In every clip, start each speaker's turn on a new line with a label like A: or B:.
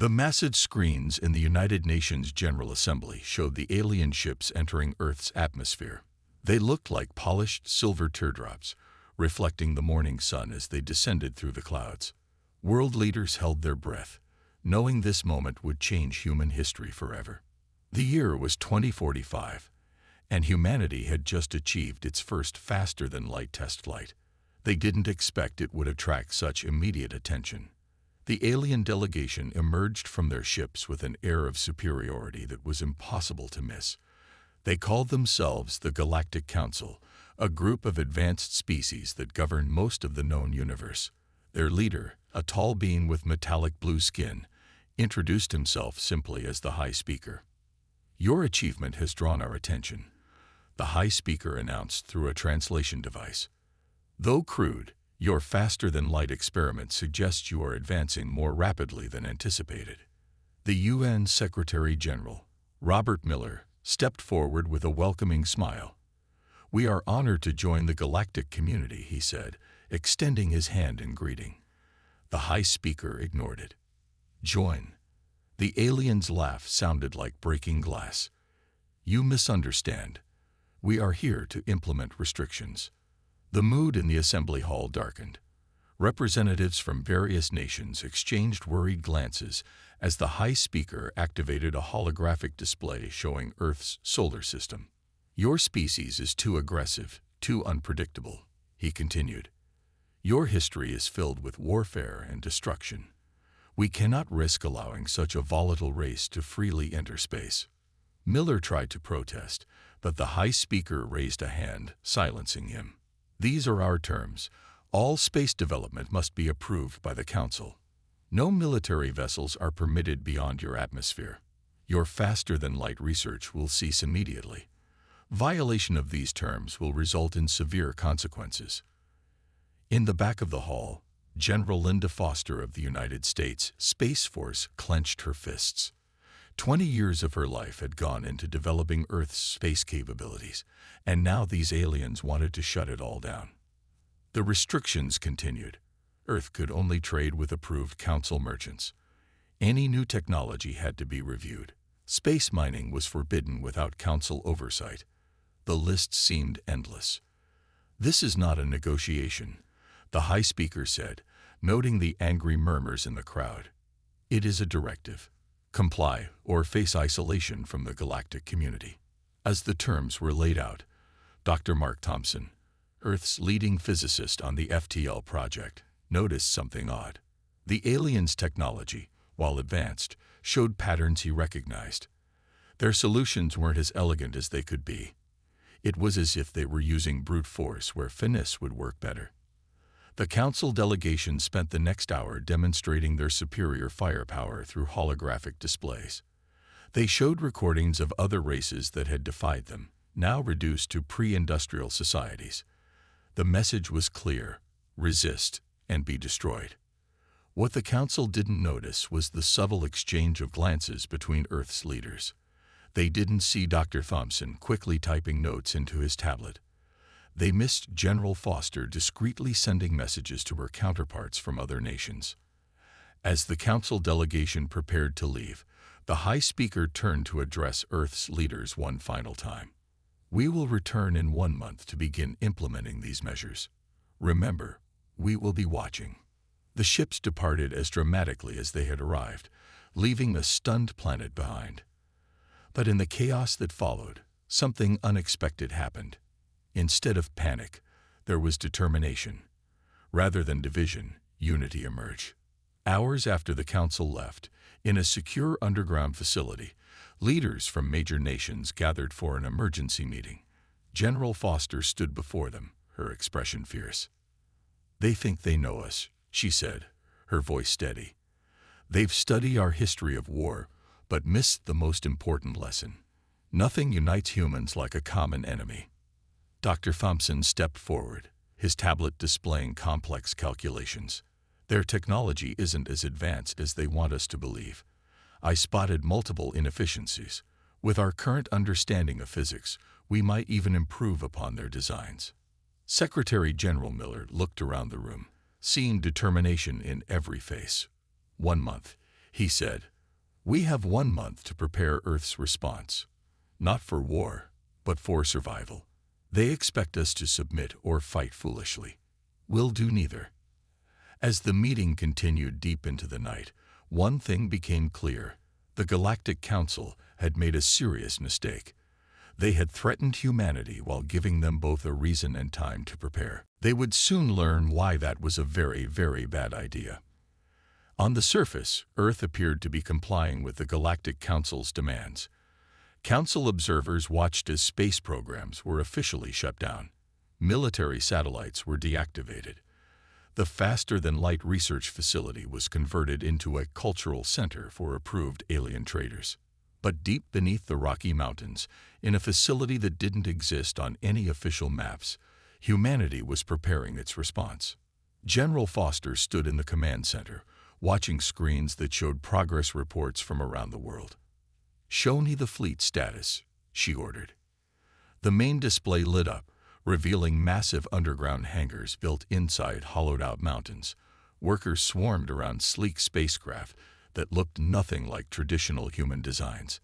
A: The massive screens in the United Nations General Assembly showed the alien ships entering Earth's atmosphere. They looked like polished silver teardrops, reflecting the morning sun as they descended through the clouds. World leaders held their breath, knowing this moment would change human history forever. The year was 2045, and humanity had just achieved its first faster-than-light test flight. They didn't expect it would attract such immediate attention. The alien delegation emerged from their ships with an air of superiority that was impossible to miss. They called themselves the Galactic Council, a group of advanced species that govern most of the known universe. Their leader, a tall being with metallic blue skin, introduced himself simply as the High Speaker. "Your achievement has drawn our attention," the High Speaker announced through a translation device. "Though crude, your faster-than-light experiment suggests you are advancing more rapidly than anticipated." The UN Secretary-General, Robert Miller, stepped forward with a welcoming smile. "We are honored to join the galactic community," he said, extending his hand in greeting. The High Speaker ignored it. "Join." The alien's laugh sounded like breaking glass. "You misunderstand. We are here to implement restrictions." The mood in the assembly hall darkened. Representatives from various nations exchanged worried glances as the High Speaker activated a holographic display showing Earth's solar system. "Your species is too aggressive, too unpredictable," he continued. "Your history is filled with warfare and destruction. We cannot risk allowing such a volatile race to freely enter space." Miller tried to protest, but the High Speaker raised a hand, silencing him. "These are our terms. All space development must be approved by the Council. No military vessels are permitted beyond your atmosphere. Your faster-than-light research will cease immediately. Violation of these terms will result in severe consequences." In the back of the hall, General Linda Foster of the United States Space Force clenched her fists. 20 years of her life had gone into developing Earth's space capabilities, and now these aliens wanted to shut it all down. The restrictions continued. Earth could only trade with approved Council merchants. Any new technology had to be reviewed. Space mining was forbidden without Council oversight. The list seemed endless. "This is not a negotiation," the High Speaker said, noting the angry murmurs in the crowd. "It is a directive. Comply or face isolation from the galactic community." As the terms were laid out, Dr. Mark Thompson, Earth's leading physicist on the FTL project, noticed something odd. The aliens' technology, while advanced, showed patterns he recognized. Their solutions weren't as elegant as they could be. It was as if they were using brute force where finesse would work better. The Council delegation spent the next hour demonstrating their superior firepower through holographic displays. They showed recordings of other races that had defied them, now reduced to pre-industrial societies. The message was clear: resist and be destroyed. What the Council didn't notice was the subtle exchange of glances between Earth's leaders. They didn't see Dr. Thompson quickly typing notes into his tablet. They missed General Foster discreetly sending messages to her counterparts from other nations. As the Council delegation prepared to leave, the High Speaker turned to address Earth's leaders one final time. "We will return in 1 month to begin implementing these measures. Remember, we will be watching." The ships departed as dramatically as they had arrived, leaving a stunned planet behind. But in the chaos that followed, something unexpected happened. Instead of panic, there was determination. Rather than division, unity emerged. Hours after the Council left, in a secure underground facility, leaders from major nations gathered for an emergency meeting. General Foster stood before them, her expression fierce. "They think they know us," she said, her voice steady. "They've studied our history of war, but missed the most important lesson. Nothing unites humans like a common enemy." Dr. Thompson stepped forward, his tablet displaying complex calculations. "Their technology isn't as advanced as they want us to believe. I spotted multiple inefficiencies. With our current understanding of physics, we might even improve upon their designs." Secretary General Miller looked around the room, seeing determination in every face. 1 month. He said, "We have 1 month to prepare Earth's response, not for war, but for survival. They expect us to submit or fight foolishly. We'll do neither." As the meeting continued deep into the night, one thing became clear. The Galactic Council had made a serious mistake. They had threatened humanity while giving them both a reason and time to prepare. They would soon learn why that was a very, very bad idea. On the surface, Earth appeared to be complying with the Galactic Council's demands. Council observers watched as space programs were officially shut down. Military satellites were deactivated. The faster-than-light research facility was converted into a cultural center for approved alien traders. But deep beneath the Rocky Mountains, in a facility that didn't exist on any official maps, humanity was preparing its response. General Foster stood in the command center, watching screens that showed progress reports from around the world. "Show me the fleet status," she ordered. The main display lit up, revealing massive underground hangars built inside hollowed-out mountains. Workers swarmed around sleek spacecraft that looked nothing like traditional human designs.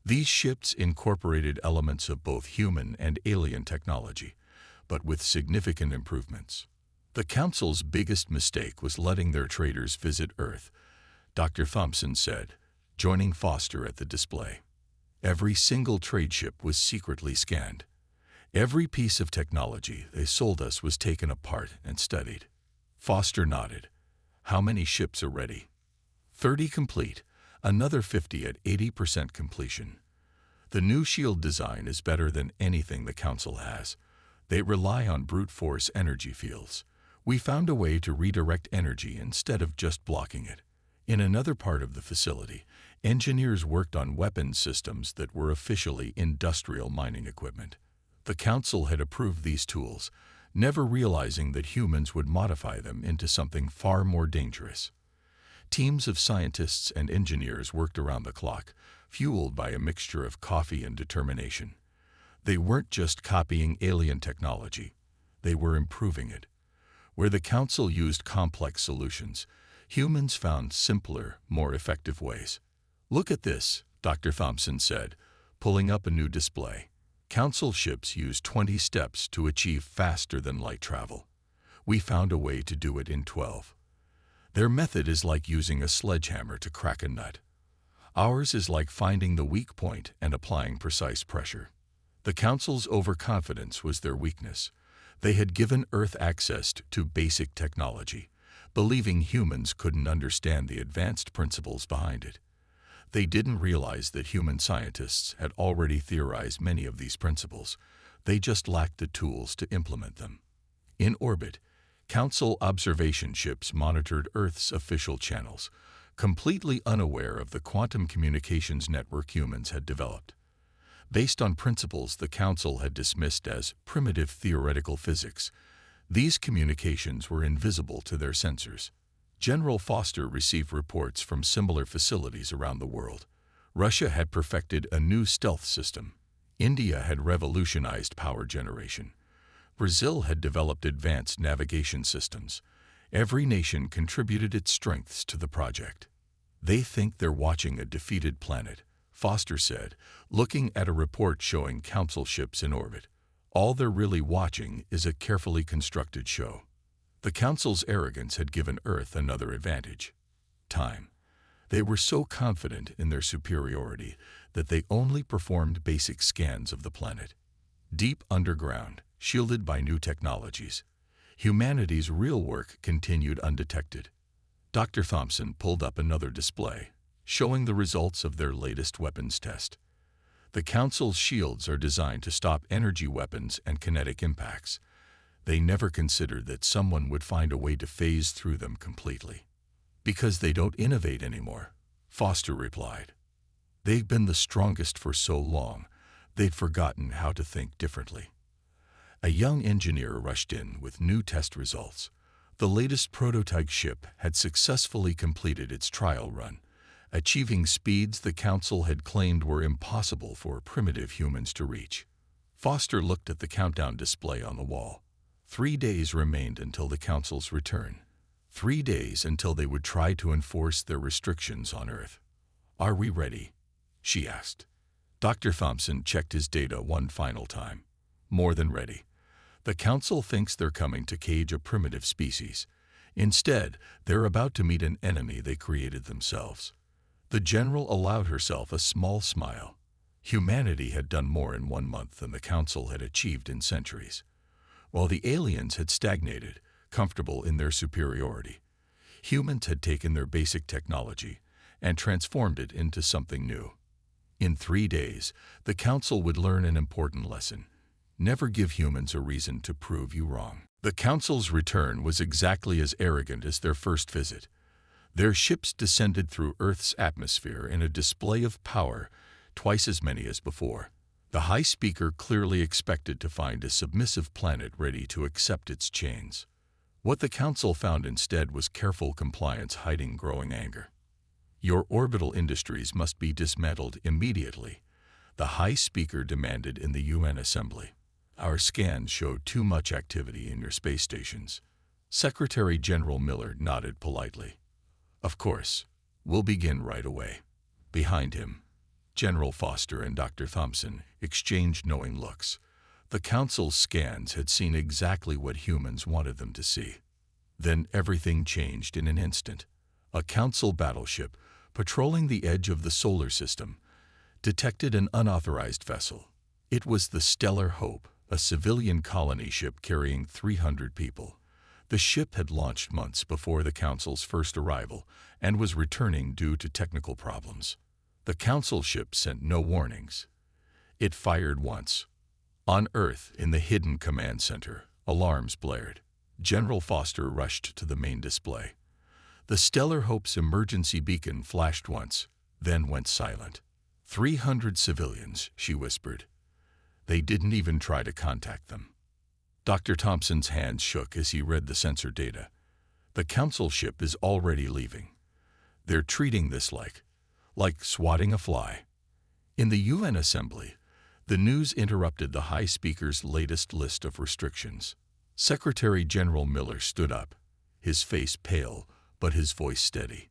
A: These ships incorporated elements of both human and alien technology, but with significant improvements. The Council's biggest mistake was letting their traders visit Earth, Dr. Thompson said, joining Foster at the display. Every single trade ship was secretly scanned. Every piece of technology they sold us was taken apart and studied. Foster nodded. "How many ships are ready?" 30 complete, another 50 at 80% completion. The new shield design is better than anything the Council has. They rely on brute force energy fields. We found a way to redirect energy instead of just blocking it. In another part of the facility, engineers worked on weapons systems that were officially industrial mining equipment. The Council had approved these tools, never realizing that humans would modify them into something far more dangerous. Teams of scientists and engineers worked around the clock, fueled by a mixture of coffee and determination. They weren't just copying alien technology, they were improving it. Where the Council used complex solutions, humans found simpler, more effective ways. "Look at this," Dr. Thompson said, pulling up a new display. Council ships use 20 steps to achieve faster-than-light travel. We found a way to do it in 12. Their method is like using a sledgehammer to crack a nut. Ours is like finding the weak point and applying precise pressure. The Council's overconfidence was their weakness. They had given Earth access to basic technology, believing humans couldn't understand the advanced principles behind it. They didn't realize that human scientists had already theorized many of these principles. They just lacked the tools to implement them. In orbit, Council observation ships monitored Earth's official channels, completely unaware of the quantum communications network humans had developed. Based on principles the Council had dismissed as primitive theoretical physics, these communications were invisible to their sensors. General Foster received reports from similar facilities around the world. Russia had perfected a new stealth system. India had revolutionized power generation. Brazil had developed advanced navigation systems. Every nation contributed its strengths to the project. "They think they're watching a defeated planet," Foster said, looking at a report showing Council ships in orbit. "All they're really watching is a carefully constructed show." The Council's arrogance had given Earth another advantage: time. They were so confident in their superiority that they only performed basic scans of the planet. Deep underground, shielded by new technologies, humanity's real work continued undetected. Dr. Thompson pulled up another display, showing the results of their latest weapons test. The Council's shields are designed to stop energy weapons and kinetic impacts. They never considered that someone would find a way to phase through them completely. "Because they don't innovate anymore," Foster replied. "They've been the strongest for so long, they'd forgotten how to think differently." A young engineer rushed in with new test results. The latest prototype ship had successfully completed its trial run, achieving speeds the Council had claimed were impossible for primitive humans to reach. Foster looked at the countdown display on the wall. 3 days remained until the Council's return. 3 days until they would try to enforce their restrictions on Earth. "Are we ready?" she asked. Dr. Thompson checked his data one final time. "More than ready. The Council thinks they're coming to cage a primitive species. Instead, they're about to meet an enemy they created themselves." The general allowed herself a small smile. Humanity had done more in 1 month than the Council had achieved in centuries. While the aliens had stagnated, comfortable in their superiority, humans had taken their basic technology and transformed it into something new. In 3 days, the Council would learn an important lesson. Never give humans a reason to prove you wrong. The Council's return was exactly as arrogant as their first visit. Their ships descended through Earth's atmosphere in a display of power twice as many as before. The High Speaker clearly expected to find a submissive planet ready to accept its chains. What the Council found instead was careful compliance hiding growing anger. "Your orbital industries must be dismantled immediately," the High Speaker demanded in the UN Assembly. "Our scans show too much activity in your space stations." Secretary General Miller nodded politely. "Of course, we'll begin right away." Behind him, General Foster and Dr. Thompson exchanged knowing looks. The Council's scans had seen exactly what humans wanted them to see. Then everything changed in an instant. A Council battleship, patrolling the edge of the solar system, detected an unauthorized vessel. It was the Stellar Hope, a civilian colony ship carrying 300 people. The ship had launched months before the Council's first arrival and was returning due to technical problems. The Council ship sent no warnings. It fired once. On Earth, in the hidden command center, alarms blared. General Foster rushed to the main display. The Stellar Hope's emergency beacon flashed once, then went silent. 300 civilians, she whispered. They didn't even try to contact them. Dr. Thompson's hands shook as he read the sensor data. The Council ship is already leaving. They're treating this like swatting a fly. In the UN Assembly, the news interrupted the High Speaker's latest list of restrictions. Secretary General Miller stood up, his face pale, but his voice steady.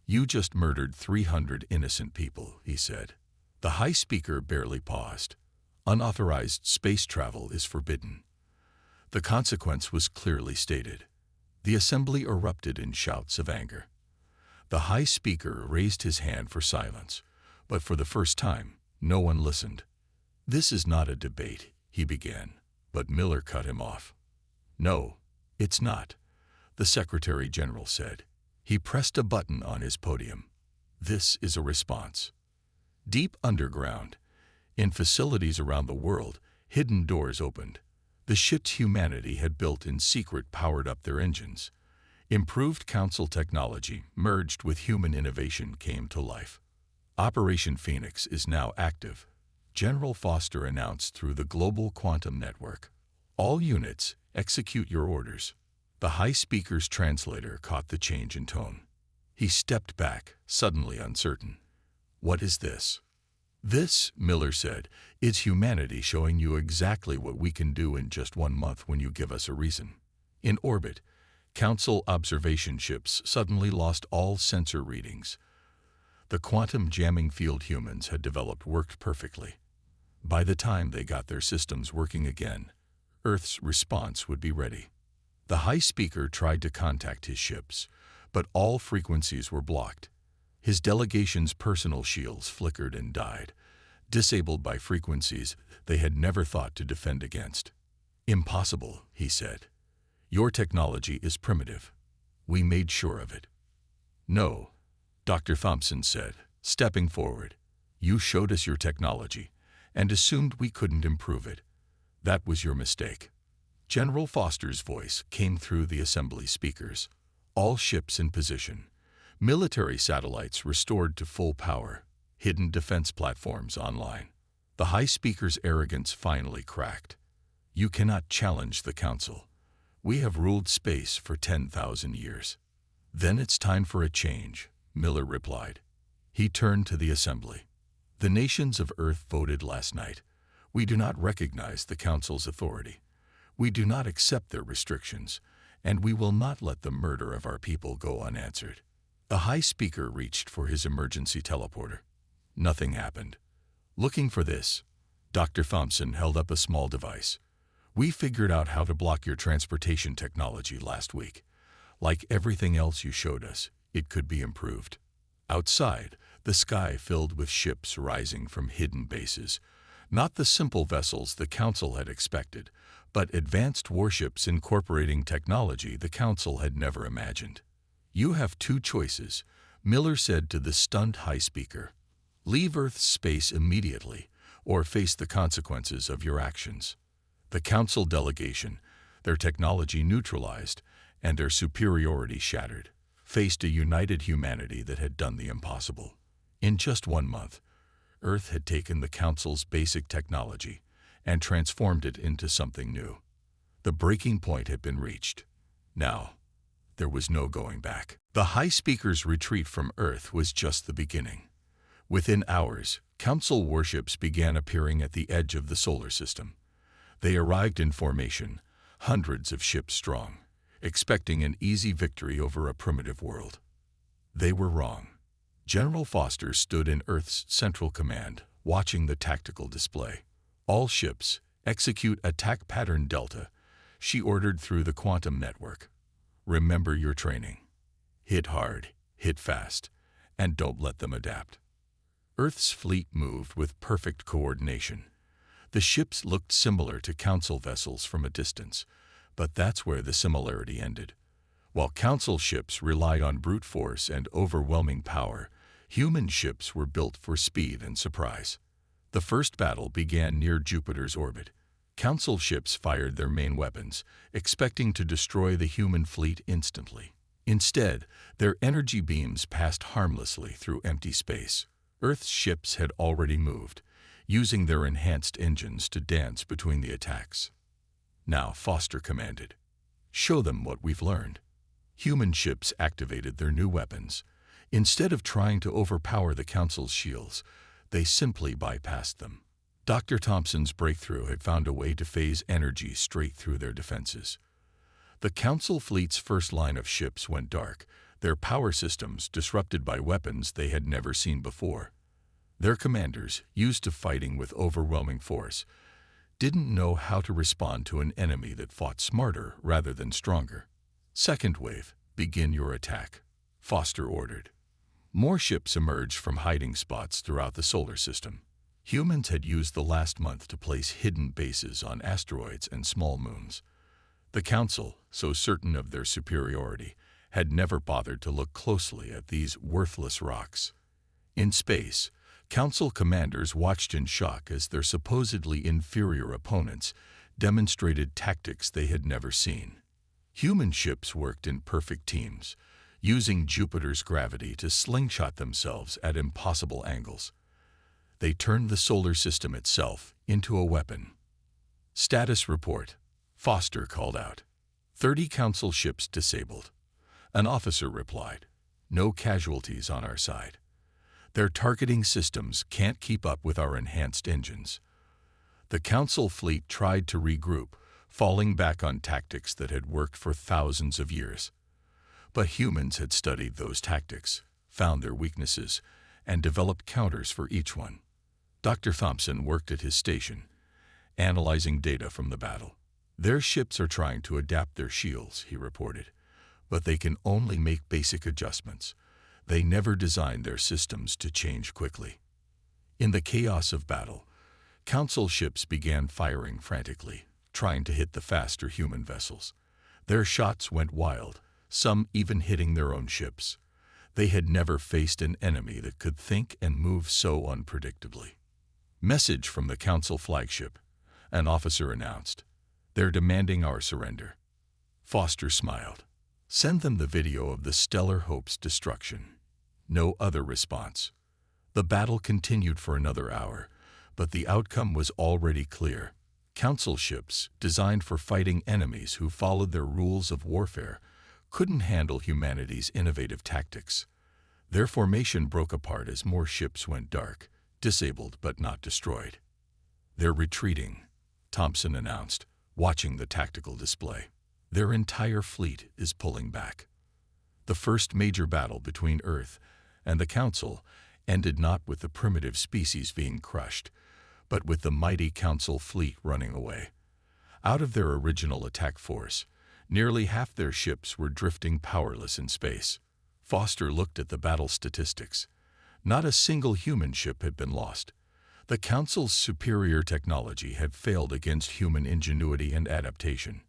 A: "You just murdered 300 innocent people," he said. The High Speaker barely paused. "Unauthorized space travel is forbidden." The consequence was clearly stated. The Assembly erupted in shouts of anger. The High Speaker raised his hand for silence, but for the first time, no one listened. "This is not a debate," he began, but Miller cut him off. "No, it's not," the Secretary General said. He pressed a button on his podium. "This is a response." Deep underground, in facilities around the world, hidden doors opened. The ships humanity had built in secret powered up their engines. Improved Council technology, merged with human innovation, came to life. "Operation Phoenix is now active," General Foster announced through the Global Quantum Network. "All units, execute your orders." The High Speaker's translator caught the change in tone. He stepped back, suddenly uncertain. "What is this?" "This," Miller said, "is humanity showing you exactly what we can do in just 1 month when you give us a reason." In orbit, Council observation ships suddenly lost all sensor readings. The quantum jamming field humans had developed worked perfectly. By the time they got their systems working again, Earth's response would be ready. The High Speaker tried to contact his ships, but all frequencies were blocked. His delegation's personal shields flickered and died, disabled by frequencies they had never thought to defend against. "Impossible," he said. "Your technology is primitive. We made sure of it." "No," Dr. Thompson said, stepping forward. "You showed us your technology and assumed we couldn't improve it. That was your mistake." General Foster's voice came through the Assembly speakers. All ships in position. Military satellites restored to full power. Hidden defense platforms online. The High Speaker's arrogance finally cracked. "You cannot challenge the Council. We have ruled space for 10,000 years." "Then it's time for a change," Miller replied. He turned to the Assembly. "The nations of Earth voted last night. We do not recognize the Council's authority. We do not accept their restrictions, and we will not let the murder of our people go unanswered. A high speaker reached for his emergency teleporter. Nothing happened. Looking for this, Dr. Thompson held up a small device. We figured out how to block your transportation technology last week. Like everything else you showed us, it could be improved. Outside, the sky filled with ships rising from hidden bases. Not the simple vessels the Council had expected, but advanced warships incorporating technology the Council had never imagined. You have two choices, Miller said to the stunned high speaker. Leave Earth's space immediately, or face the consequences of your actions. The Council delegation, their technology neutralized and their superiority shattered, faced a united humanity that had done the impossible. In just 1 month, Earth had taken the Council's basic technology and transformed it into something new. The breaking point had been reached. Now, there was no going back. The High Speaker's retreat from Earth was just the beginning. Within hours, Council warships began appearing at the edge of the solar system. They arrived in formation, hundreds of ships strong, expecting an easy victory over a primitive world. They were wrong. General Foster stood in Earth's Central Command, watching the tactical display. All ships, execute attack pattern Delta, she ordered through the quantum network. Remember your training. Hit hard, hit fast, and don't let them adapt. Earth's fleet moved with perfect coordination. The ships looked similar to Council vessels from a distance, but that's where the similarity ended. While Council ships relied on brute force and overwhelming power, human ships were built for speed and surprise. The first battle began near Jupiter's orbit. Council ships fired their main weapons, expecting to destroy the human fleet instantly. Instead, their energy beams passed harmlessly through empty space. Earth's ships had already moved, using their enhanced engines to dance between the attacks. Now Foster commanded, "Show them what we've learned." Human ships activated their new weapons. Instead of trying to overpower the Council's shields, they simply bypassed them. Dr. Thompson's breakthrough had found a way to phase energy straight through their defenses. The Council fleet's first line of ships went dark, their power systems disrupted by weapons they had never seen before. Their commanders, used to fighting with overwhelming force, didn't know how to respond to an enemy that fought smarter rather than stronger. Second wave, begin your attack, Foster ordered. More ships emerged from hiding spots throughout the solar system. Humans had used the last month to place hidden bases on asteroids and small moons. The Council, so certain of their superiority, had never bothered to look closely at these worthless rocks. In space, Council commanders watched in shock as their supposedly inferior opponents demonstrated tactics they had never seen. Human ships worked in perfect teams, using Jupiter's gravity to slingshot themselves at impossible angles. They turned the solar system itself into a weapon. Status report, Foster called out. 30 Council ships disabled. An officer replied, "No casualties on our side. Their targeting systems can't keep up with our enhanced engines." The Council fleet tried to regroup, falling back on tactics that had worked for thousands of years. But humans had studied those tactics, found their weaknesses, and developed counters for each one. Dr. Thompson worked at his station, analyzing data from the battle. "Their ships are trying to adapt their shields," he reported, "but they can only make basic adjustments. They never designed their systems to change quickly." In the chaos of battle, Council ships began firing frantically, trying to hit the faster human vessels. Their shots went wild, some even hitting their own ships. They had never faced an enemy that could think and move so unpredictably. "Message from the Council flagship," an officer announced. "They're demanding our surrender." Foster smiled. "Send them the video of the Stellar Hope's destruction." No other response. The battle continued for another hour, but the outcome was already clear. Council ships, designed for fighting enemies who followed their rules of warfare, couldn't handle humanity's innovative tactics. Their formation broke apart as more ships went dark, disabled but not destroyed. "They're retreating," Thompson announced, watching the tactical display. Their entire fleet is pulling back. The first major battle between Earth and the Council ended not with the primitive species being crushed, but with the mighty Council fleet running away. Out of their original attack force, nearly half their ships were drifting powerless in space. Foster looked at the battle statistics. Not a single human ship had been lost. The Council's superior technology had failed against human ingenuity and adaptation.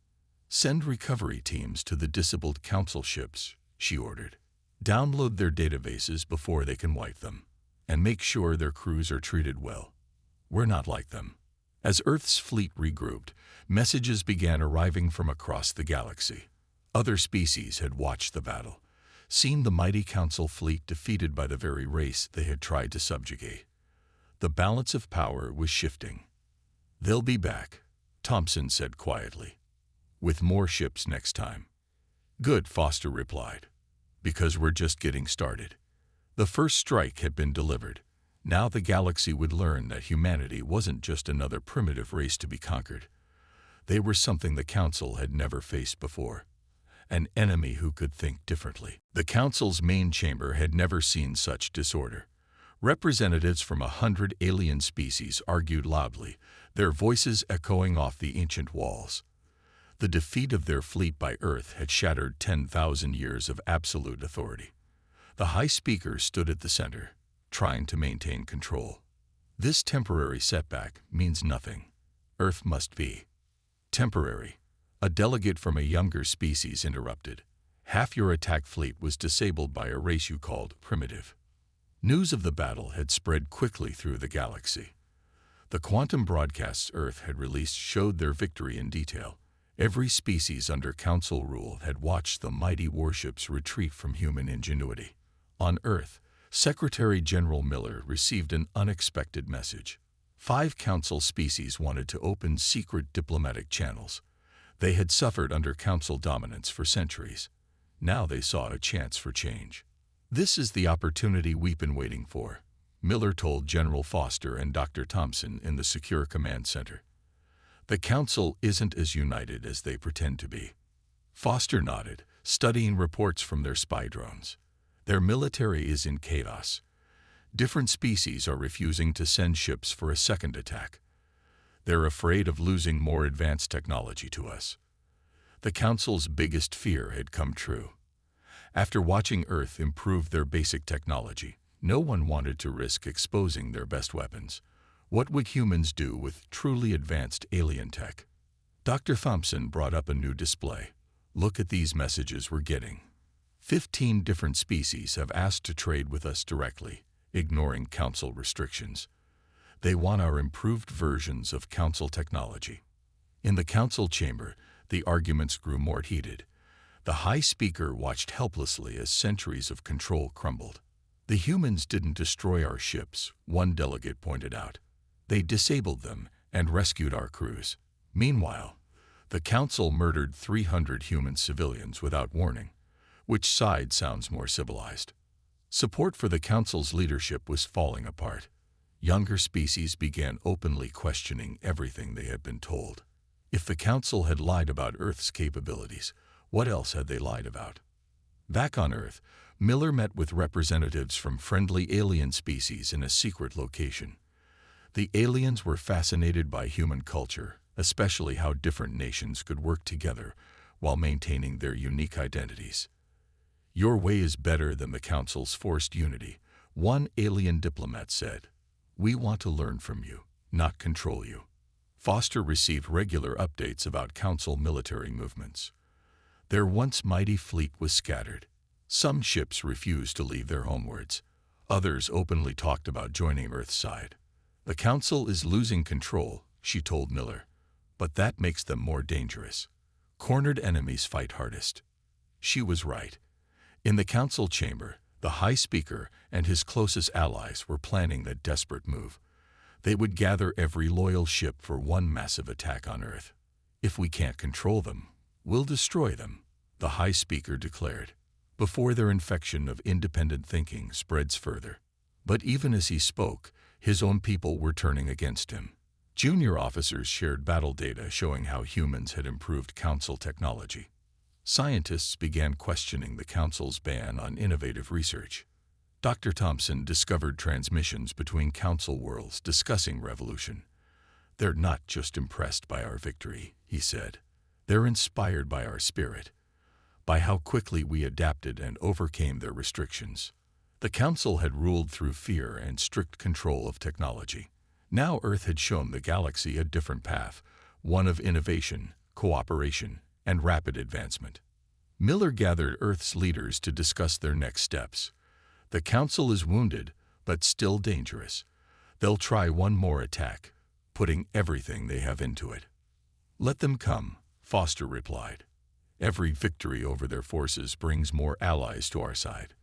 A: "Send recovery teams to the disabled Council ships," she ordered. "Download their databases before they can wipe them, and make sure their crews are treated well. We're not like them." As Earth's fleet regrouped, messages began arriving from across the galaxy. Other species had watched the battle, seen the mighty Council fleet defeated by the very race they had tried to subjugate. The balance of power was shifting. "They'll be back," Thompson said quietly, "with more ships next time." "Good," Foster replied, "because we're just getting started." The first strike had been delivered. Now the galaxy would learn that humanity wasn't just another primitive race to be conquered. They were something the Council had never faced before. An enemy who could think differently. The Council's main chamber had never seen such disorder. Representatives from 100 alien species argued loudly, their voices echoing off the ancient walls. The defeat of their fleet by Earth had shattered 10,000 years of absolute authority. The High Speaker stood at the center, trying to maintain control. "This temporary setback means nothing. Earth must be temporary." A delegate from a younger species interrupted. "Half your attack fleet was disabled by a race you called primitive." News of the battle had spread quickly through the galaxy. The quantum broadcasts Earth had released showed their victory in detail. Every species under Council rule had watched the mighty warships retreat from human ingenuity. On Earth, Secretary General Miller received an unexpected message. 5 Council species wanted to open secret diplomatic channels. They had suffered under Council dominance for centuries. Now they saw a chance for change. "This is the opportunity we've been waiting for," Miller told General Foster and Dr. Thompson in the Secure Command Center. "The Council isn't as united as they pretend to be." Foster nodded, studying reports from their spy drones. "Their military is in chaos. Different species are refusing to send ships for a second attack. They're afraid of losing more advanced technology to us." The Council's biggest fear had come true. After watching Earth improve their basic technology, no one wanted to risk exposing their best weapons. What would humans do with truly advanced alien tech? Dr. Thompson brought up a new display. "Look at these messages we're getting. 15 different species have asked to trade with us directly, ignoring Council restrictions. They want our improved versions of Council technology." In the Council chamber, the arguments grew more heated. The High Speaker watched helplessly as centuries of control crumbled. "The humans didn't destroy our ships," one delegate pointed out. "They disabled them and rescued our crews. Meanwhile, the Council murdered 300 human civilians without warning. Which side sounds more civilized?" Support for the Council's leadership was falling apart. Younger species began openly questioning everything they had been told. If the Council had lied about Earth's capabilities, what else had they lied about? Back on Earth, Miller met with representatives from friendly alien species in a secret location. The aliens were fascinated by human culture, especially how different nations could work together while maintaining their unique identities. "Your way is better than the Council's forced unity," one alien diplomat said. "We want to learn from you, not control you." Foster received regular updates about Council military movements. Their once mighty fleet was scattered. Some ships refused to leave their homeworlds. Others openly talked about joining Earth's side. "The Council is losing control," she told Miller, "but that makes them more dangerous. Cornered enemies fight hardest." She was right. In the Council chamber, the High Speaker and his closest allies were planning that desperate move. They would gather every loyal ship for one massive attack on Earth. "If we can't control them, we'll destroy them," the High Speaker declared, before their infection of independent thinking spreads further. But even as he spoke, his own people were turning against him. Junior officers shared battle data showing how humans had improved Council technology. Scientists began questioning the Council's ban on innovative research. Dr. Thompson discovered transmissions between Council worlds discussing revolution. "They're not just impressed by our victory," he said. "They're inspired by our spirit, by how quickly we adapted and overcame their restrictions." The Council had ruled through fear and strict control of technology. Now Earth had shown the galaxy a different path, one of innovation, cooperation, and rapid advancement. Miller gathered Earth's leaders to discuss their next steps. "The Council is wounded, but still dangerous. They'll try one more attack, putting everything they have into it." "Let them come," Foster replied. "Every victory over their forces brings more allies to our side.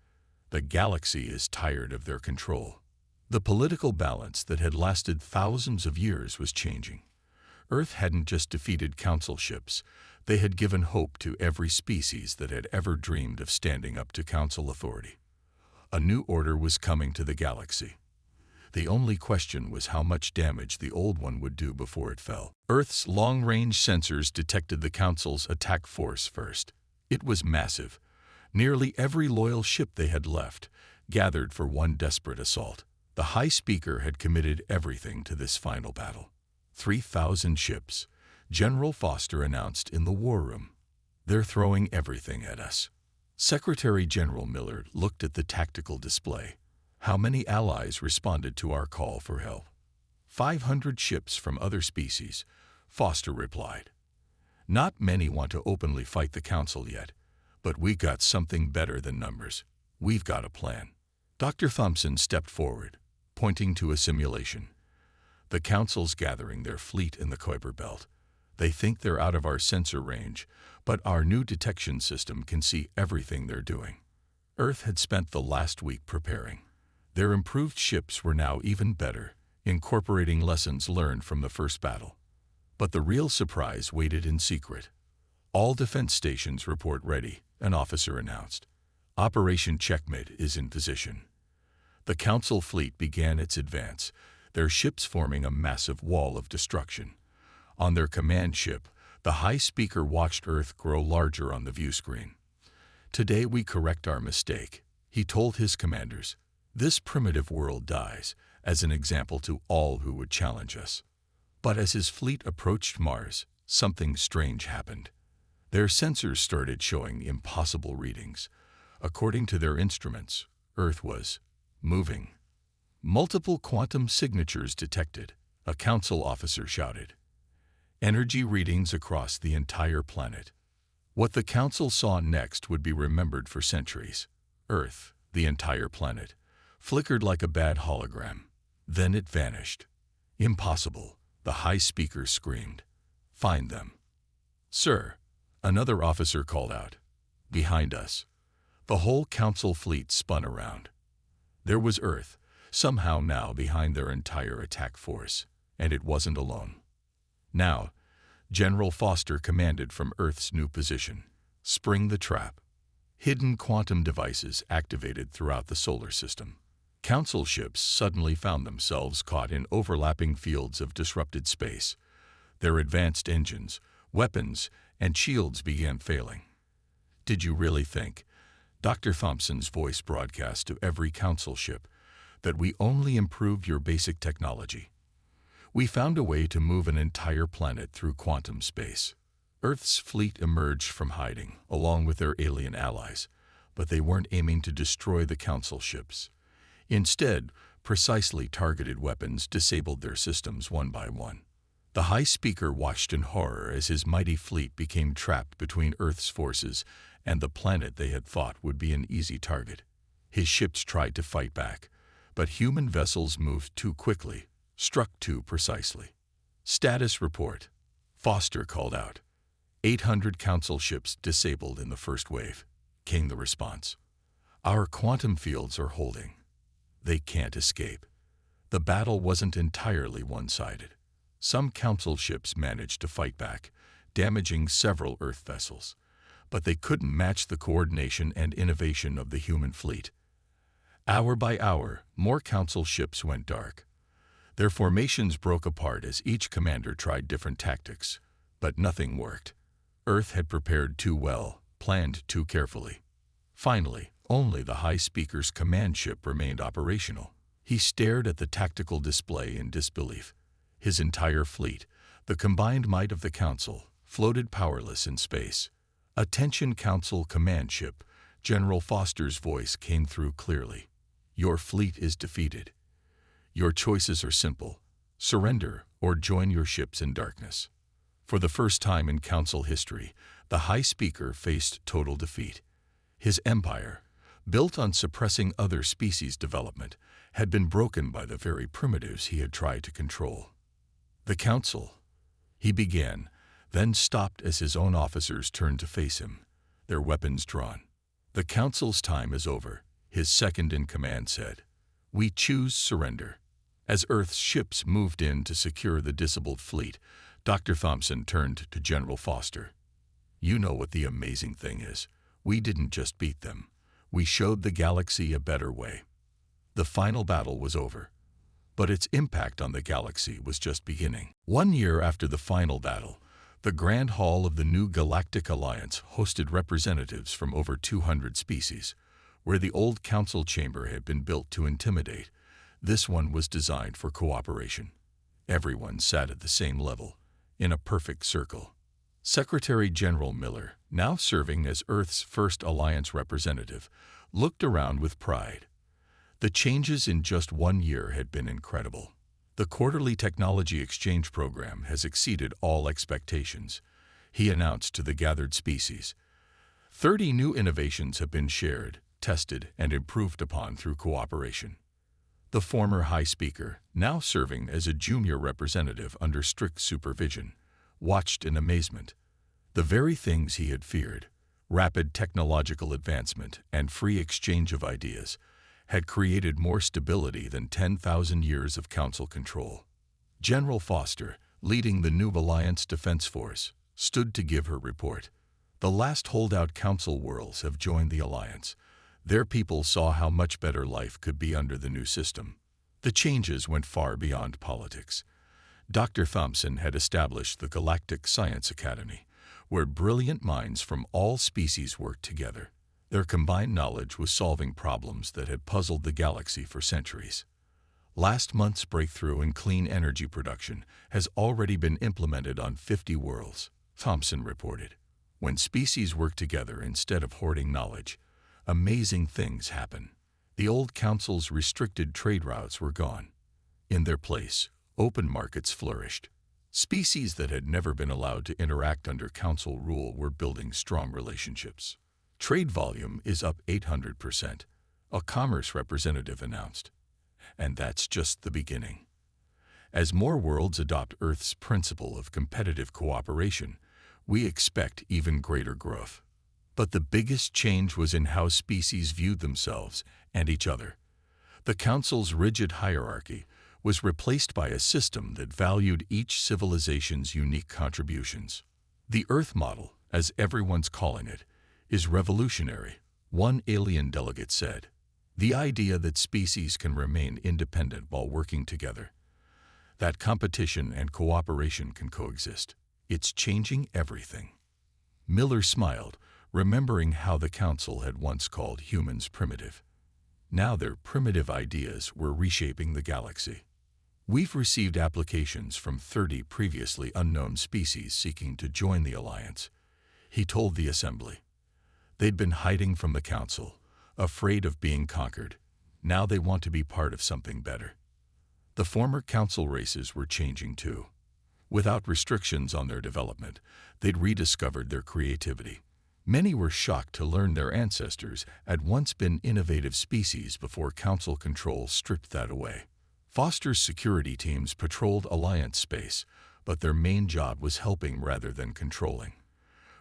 A: The galaxy is tired of their control." The political balance that had lasted thousands of years was changing. Earth hadn't just defeated Council ships, they had given hope to every species that had ever dreamed of standing up to Council authority. A new order was coming to the galaxy. The only question was how much damage the old one would do before it fell. Earth's long-range sensors detected the Council's attack force first. It was massive. Nearly every loyal ship they had left, gathered for one desperate assault. The High Speaker had committed everything to this final battle. 3,000 ships, General Foster announced in the war room. "They're throwing everything at us." Secretary General Miller looked at the tactical display. "How many allies responded to our call for help?" 500 ships from other species, Foster replied. "Not many want to openly fight the Council yet, but we got something better than numbers. We've got a plan." Dr. Thompson stepped forward, pointing to a simulation. "The Council's gathering their fleet in the Kuiper Belt. They think they're out of our sensor range, but our new detection system can see everything they're doing." Earth had spent the last week preparing. Their improved ships were now even better, incorporating lessons learned from the first battle. But the real surprise waited in secret. "All defense stations report ready," an officer announced. "Operation Checkmate is in position." The Council fleet began its advance, their ships forming a massive wall of destruction. On their command ship, the High Speaker watched Earth grow larger on the view screen. "Today we correct our mistake," he told his commanders. "This primitive world dies, as an example to all who would challenge us." But as his fleet approached Mars, something strange happened. Their sensors started showing impossible readings. According to their instruments, Earth was moving. "Multiple quantum signatures detected," a Council officer shouted. "Energy readings across the entire planet." What the Council saw next would be remembered for centuries. Earth, the entire planet, flickered like a bad hologram. Then it vanished. "Impossible," the High Speaker screamed. "Find them." "Sir," another officer called out. "Behind us." The whole Council fleet spun around. There was Earth, somehow now behind their entire attack force, and it wasn't alone. Now, General Foster commanded from Earth's new position. "Spring the trap." Hidden quantum devices activated throughout the solar system. Council ships suddenly found themselves caught in overlapping fields of disrupted space. Their advanced engines, weapons, and shields began failing. "Did you really think," Dr. Thompson's voice broadcast to every Council ship, "that we only improved your basic technology? We found a way to move an entire planet through quantum space." Earth's fleet emerged from hiding, along with their alien allies, but they weren't aiming to destroy the Council ships. Instead, precisely targeted weapons disabled their systems one by one. The High Speaker watched in horror as his mighty fleet became trapped between Earth's forces and the planet they had thought would be an easy target. His ships tried to fight back, but human vessels moved too quickly, struck too precisely. "Status report," Foster called out. 800 Council ships disabled in the first wave," came the response. "Our quantum fields are holding. They can't escape." The battle wasn't entirely one-sided. Some Council ships managed to fight back, damaging several Earth vessels, but they couldn't match the coordination and innovation of the human fleet. Hour by hour, more Council ships went dark. Their formations broke apart as each commander tried different tactics, but nothing worked. Earth had prepared too well, planned too carefully. Finally, only the High Speaker's command ship remained operational. He stared at the tactical display in disbelief. His entire fleet, the combined might of the Council, floated powerless in space. "Attention Council command ship," General Foster's voice came through clearly. "Your fleet is defeated. Your choices are simple: surrender or join your ships in darkness." For the first time in Council history, the High Speaker faced total defeat. His empire, built on suppressing other species' development, had been broken by the very primitives he had tried to control. "The Council," he began, then stopped as his own officers turned to face him, their weapons drawn. "The Council's time is over," his second-in-command said. "We choose surrender." As Earth's ships moved in to secure the disabled fleet, Dr. Thompson turned to General Foster. "You know what the amazing thing is. We didn't just beat them. We showed the galaxy a better way." The final battle was over, but its impact on the galaxy was just beginning. 1 year after the final battle, the Grand Hall of the new Galactic Alliance hosted representatives from over 200 species. Where the old council chamber had been built to intimidate, this one was designed for cooperation. Everyone sat at the same level, in a perfect circle. Secretary General Miller, now serving as Earth's first Alliance representative, looked around with pride. The changes in just 1 year had been incredible. The quarterly technology exchange program has exceeded all expectations, he announced to the gathered species. 30 new innovations have been shared, tested, and improved upon through cooperation. The former High Speaker, now serving as a junior representative under strict supervision, watched in amazement. The very things he had feared, rapid technological advancement and free exchange of ideas, had created more stability than 10,000 years of council control. General Foster, leading the new Alliance Defense Force, stood to give her report. "The last holdout council worlds have joined the Alliance. Their people saw how much better life could be under the new system. The changes went far beyond politics. Dr. Thompson had established the Galactic Science Academy, where brilliant minds from all species worked together. Their combined knowledge was solving problems that had puzzled the galaxy for centuries. Last month's breakthrough in clean energy production has already been implemented on 50 worlds," Thompson reported. "When species work together instead of hoarding knowledge, amazing things happen." The old council's restricted trade routes were gone. In their place, open markets flourished. Species that had never been allowed to interact under council rule were building strong relationships. "Trade volume is up 800%, a commerce representative announced. And that's just the beginning. As more worlds adopt Earth's principle of competitive cooperation, we expect even greater growth. But the biggest change was in how species viewed themselves and each other. The Council's rigid hierarchy was replaced by a system that valued each civilization's unique contributions. The Earth model, as everyone's calling it, is revolutionary, one alien delegate said. The idea that species can remain independent while working together. That competition and cooperation can coexist. It's changing everything. Miller smiled, remembering how the Council had once called humans primitive. Now their primitive ideas were reshaping the galaxy. "We've received applications from 30 previously unknown species seeking to join the Alliance," he told the Assembly. They'd been hiding from the Council, afraid of being conquered. Now they want to be part of something better. The former Council races were changing too. Without restrictions on their development, they'd rediscovered their creativity. Many were shocked to learn their ancestors had once been innovative species before Council control stripped that away. Foster's security teams patrolled Alliance space, but their main job was helping rather than controlling.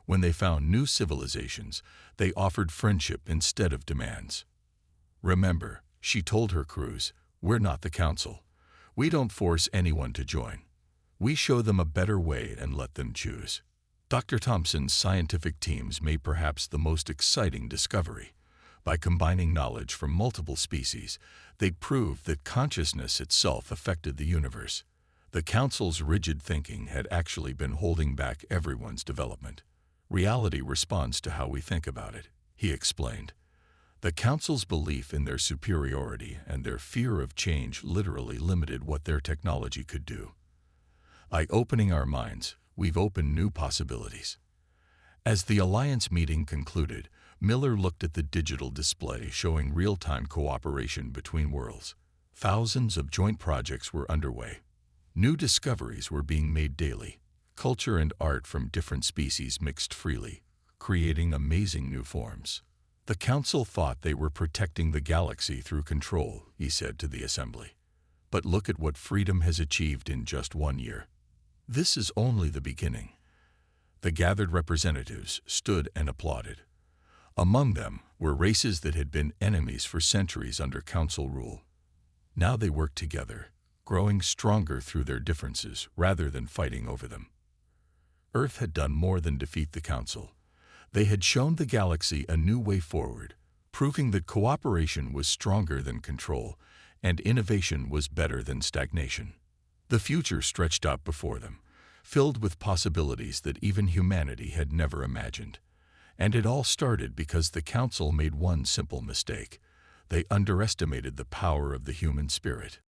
A: When they found new civilizations, they offered friendship instead of demands. "Remember," she told her crews, "we're not the Council. We don't force anyone to join. We show them a better way and let them choose." Dr. Thompson's scientific teams made perhaps the most exciting discovery. By combining knowledge from multiple species, they proved that consciousness itself affected the universe. The Council's rigid thinking had actually been holding back everyone's development. Reality responds to how we think about it, he explained. The Council's belief in their superiority and their fear of change literally limited what their technology could do. By opening our minds, we've opened new possibilities. As the Alliance meeting concluded, Miller looked at the digital display showing real-time cooperation between worlds. Thousands of joint projects were underway. New discoveries were being made daily. Culture and art from different species mixed freely, creating amazing new forms. The Council thought they were protecting the galaxy through control, he said to the Assembly. But look at what freedom has achieved in just 1 year. This is only the beginning. The gathered representatives stood and applauded. Among them were races that had been enemies for centuries under Council rule. Now they worked together, growing stronger through their differences rather than fighting over them. Earth had done more than defeat the Council. They had shown the galaxy a new way forward, proving that cooperation was stronger than control and innovation was better than stagnation. The future stretched out before them, filled with possibilities that even humanity had never imagined. And it all started because the Council made one simple mistake. They underestimated the power of the human spirit.